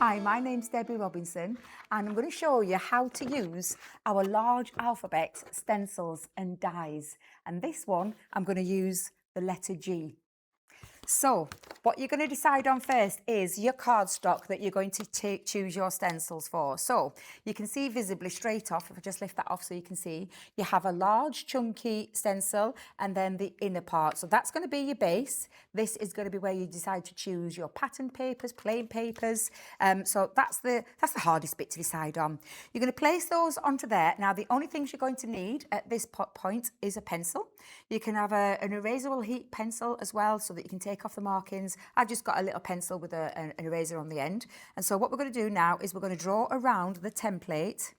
Hi, my name's Debbie Robinson and I'm going to show you how to use our large alphabet stencils and dies. And this one, I'm going to use the letter G. So what you're going to decide on first is your cardstock that you're going to choose your stencils for. So you can see visibly straight off, if I just lift that off so you can see, you have a large chunky stencil and then the inner part. So that's going to be your base. This is going to be where you decide to choose your pattern papers, plain papers. So that's the hardest bit to decide on. You're going to place those onto there. Now the only things you're going to need at this point is a pencil. You can have an erasable heat pencil as well so that you can take off the markings. I've just got a little pencil with an eraser on the end. And so what we're going to do now is we're going to draw around the template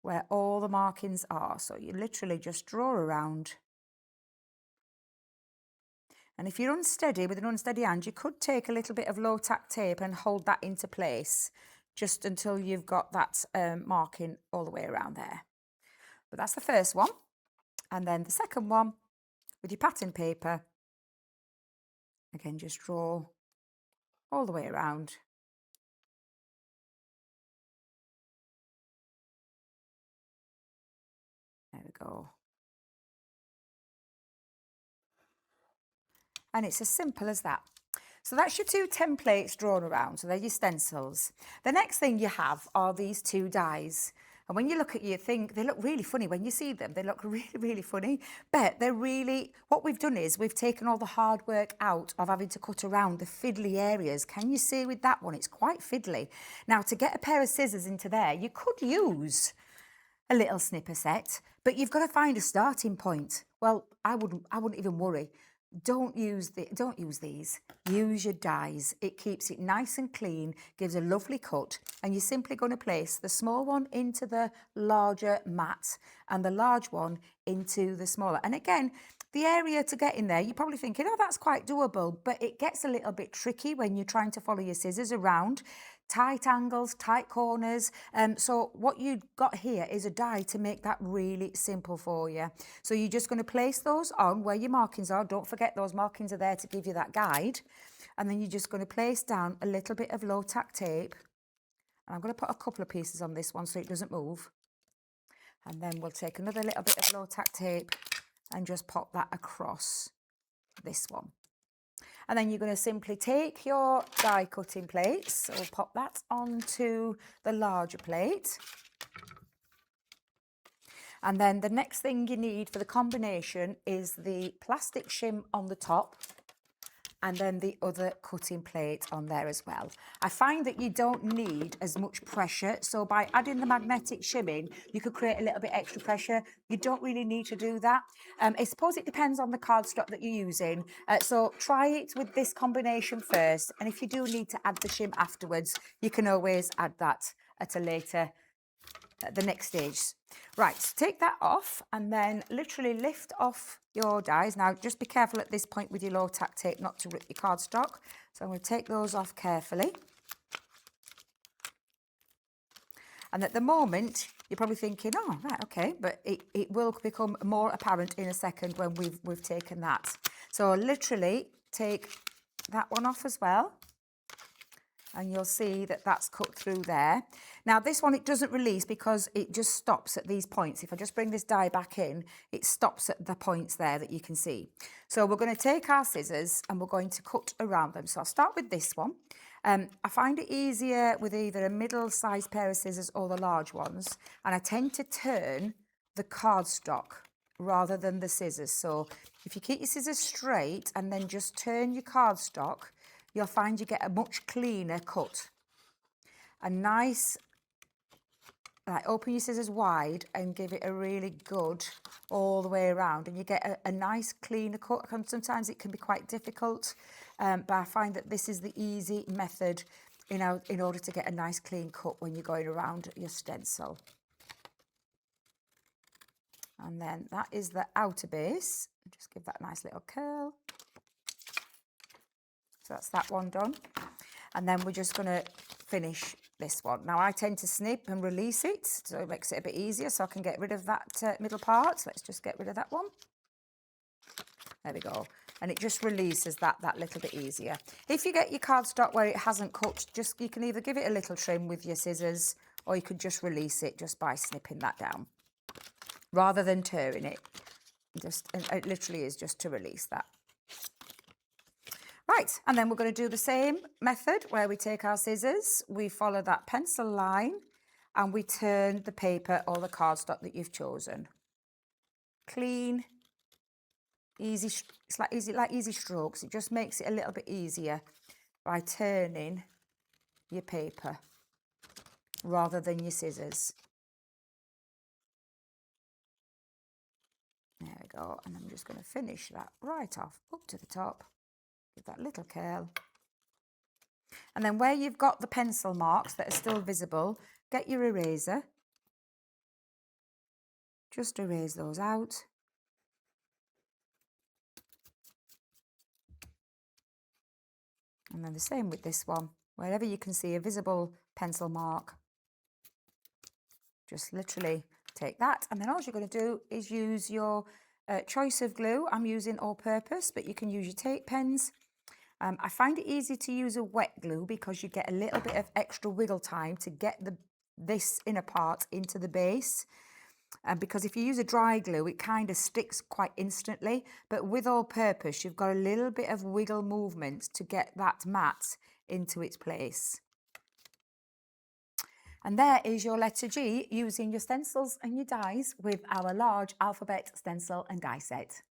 where all the markings are. So you literally just draw around. And if you're unsteady with an unsteady hand, you could take a little bit of low tack tape and hold that into place just until you've got that marking all the way around there. But that's the first one. And then the second one, with your pattern paper, again, just draw all the way around. There we go. And it's as simple as that. So that's your two templates drawn around. So they're your stencils. The next thing you have are these two dies. And when you look at you think they look really funny when you see them. They look really, really funny. But they're really, what we've done is we've taken all the hard work out of having to cut around the fiddly areas. Can you see with that one? It's quite fiddly. Now to get a pair of scissors into there, you could use a little snipper set, but you've got to find a starting point. Well, I wouldn't even worry. Don't use these. Use your dies. It keeps it nice and clean, gives a lovely cut, and you're simply going to place the small one into the larger mat and the large one into the smaller. And again, the area to get in there, you're probably thinking, oh, that's quite doable, but it gets a little bit tricky when you're trying to follow your scissors around. Tight angles, tight corners. So what you've got here is a die to make that really simple for you. So you're just going to place those on where your markings are. Don't forget those markings are there to give you that guide. And then you're just going to place down a little bit of low tack tape. And I'm going to put a couple of pieces on this one so it doesn't move. And then we'll take another little bit of low tack tape and just pop that across this one. And then you're going to simply take your die cutting plates, so we'll pop that onto the larger plate. And then the next thing you need for the combination is the plastic shim on the top and then the other cutting plate on there as well. I find that you don't need as much pressure, so by adding the magnetic shimming, you could create a little bit extra pressure. You don't really need to do that. I suppose it depends on the cardstock that you're using, so try it with this combination first, and if you do need to add the shim afterwards, you can always add that at a later the next stage. Right, so take that off and then literally lift off your dies. Now just be careful at this point with your low tack tape not to rip your cardstock. So I'm going to take those off carefully. And at the moment you're probably thinking, oh right, okay, but it will become more apparent in a second when we've taken that. So literally take that one off as well. And you'll see that that's cut through there. Now this one, it doesn't release because it just stops at these points. If I just bring this die back in, it stops at the points there that you can see. So we're going to take our scissors and we're going to cut around them. So I'll start with this one. I find it easier with either a middle-sized pair of scissors or the large ones. And I tend to turn the cardstock rather than the scissors. So if you keep your scissors straight and then just turn your cardstock, you'll find you get a much cleaner cut. A nice, like open your scissors wide and give it a really good all the way around and you get a nice cleaner cut. Sometimes it can be quite difficult, but I find that this is the easy method, you know, in order to get a nice clean cut when you're going around your stencil. And then that is the outer base. Just give that a nice little curl. So that's that one done. And then we're just going to finish this one. Now I tend to snip and release it, so it makes it a bit easier so I can get rid of that middle part. So let's just get rid of that one. There we go. and it just releases that little bit easier. If you get your cardstock where it hasn't cut, just you can either give it a little trim with your scissors, or you could just release it just by snipping that down rather than tearing it. It literally is just to release that. Right, and then we're going to do the same method where we take our scissors, we follow that pencil line, and we turn the paper or the cardstock that you've chosen. Clean, easy. It's like easy strokes. It just makes it a little bit easier by turning your paper rather than your scissors. There we go, and I'm just going to finish that right off up to the top. Give that little curl. And then where you've got the pencil marks that are still visible, get your eraser. Just erase those out. And then the same with this one. Wherever you can see a visible pencil mark, just literally take that. And then all you're going to do is use your choice of glue. I'm using all purpose, but you can use your tape pens. I find it easy to use a wet glue because you get a little bit of extra wiggle time to get this inner part into the base. Because if you use a dry glue, it kind of sticks quite instantly. But with all purpose, you've got a little bit of wiggle movement to get that mat into its place. And there is your letter G using your stencils and your dies with our large alphabet stencil and die set.